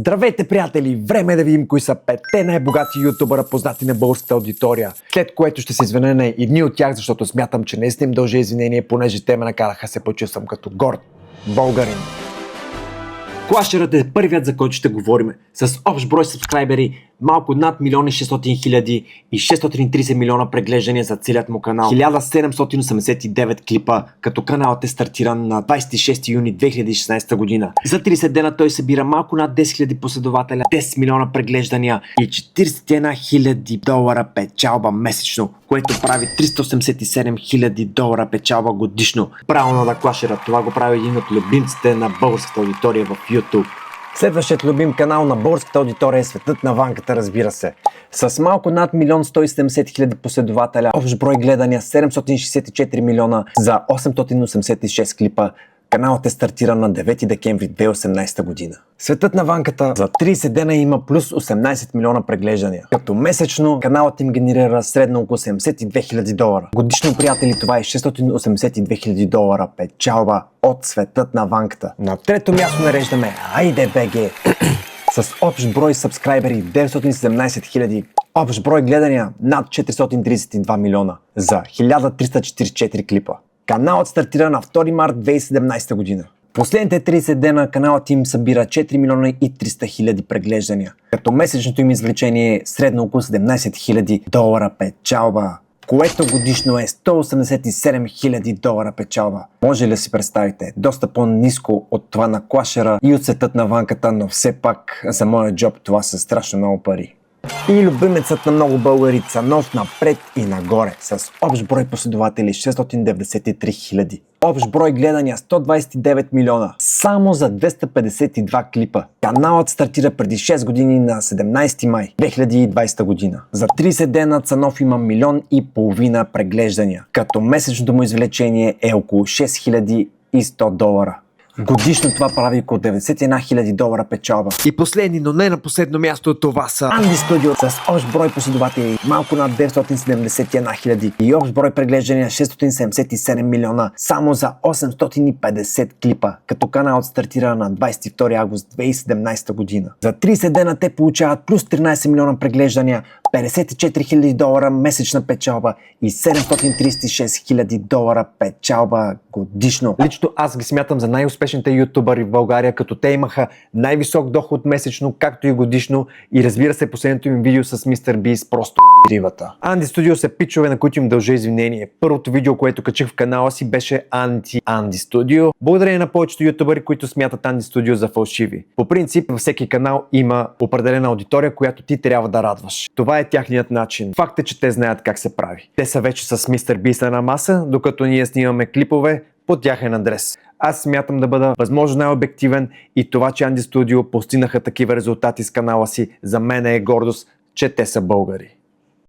Здравейте, приятели! Време е да видим кои са 5-те най-богати ютубъра, познати на българската аудитория. След което ще се извиня на едни от тях, защото смятам, че наистина им дължа извинение, понеже те ме накараха се почувствам като горд българин. Клашерът е първият, за който ще говорим, с общ брой сабскрайбери малко над 1 600 000 и 630 милиона преглеждания за целият му канал. 1789 клипа, като каналът е стартиран на 26 юни 2016 година. За 30 дена той събира малко над 10 000 последователя, 10 милиона преглеждания и 41 000 долара печалба месечно, което прави 387 000 долара печалба годишно. Правилно да Клашера, това го прави един от любимците на българската аудитория в YouTube. Следващият любим канал на българската аудитория е Светът на Ванката, разбира се. С малко над 1 170 000 последователя, общ брой гледания 764 милиона за 886 клипа. Каналът е стартиран на 9 декември 2018 година. Светът на Ванката за 30 дена има плюс 18 милиона преглеждания, като месечно каналът им генерира средно около 72 000 долара. Годишно, приятели, това е 682 000 долара печалба от Светът на Ванката. На трето място нареждаме IDBG с общ брой сабскрайбери 917 000, общ брой гледания над 432 милиона за 1344 клипа. Каналът стартира на 2 март 2017 година. Последните 30 дена каналът им събира 4 милиона и 300 хиляди преглеждания, като месечното им извлечение е средно около 17 000 долара печалба, което годишно е 187 000 долара печалба. Може ли да си представите? Доста по-ниско от това на Клашера и от Светът на Ванката, но все пак за моя джоб това са страшно много пари. И любимецът на много българи Цанов напред и нагоре с общ брой последователи 693 хиляди. Общ брой гледания 129 милиона само за 252 клипа. Каналът стартира преди 6 години на 17 май 2020 година. За 30 дена Цанов има 1,5 милиона преглеждания, като месечното му извлечение е около 6100 долара. Годишно това прави около 91 000 долара печалба. И последни, но не на последно място, това са Анди Студио с общ брой последователи малко над 971 хиляди и общ брой преглеждания 677 милиона само за 850 клипа, като каналът стартира на 22 август 2017 година. За 30 дена те получават плюс 13 милиона преглеждания, 54 000 долара месечна печалба и 736 000 долара печалба годишно. Лично аз ги смятам за най-успешните ютубъри в България, като те имаха най-висок доход месечно, както и годишно, и разбира се, последното им видео с MrBeast просто ривата. Анди Студио са пичове, на които им дължа извинение. Първото видео, което качих в канала си, беше Анди Студио. Благодарение на повечето ютубъри, които смятат Анди Студио за фалшиви. По принцип, във всеки канал има определена аудитория, която ти трябва да радваш. Това е тяхният начин. Факт е, че те знаят как се прави. Те са вече с MrBeast на маса, докато ние снимаме клипове по тяхен адрес. Аз смятам да бъда възможно най-обективен и това, че Анди Студио постигнаха такива резултати с канала си, за мен е гордост, че те са българи.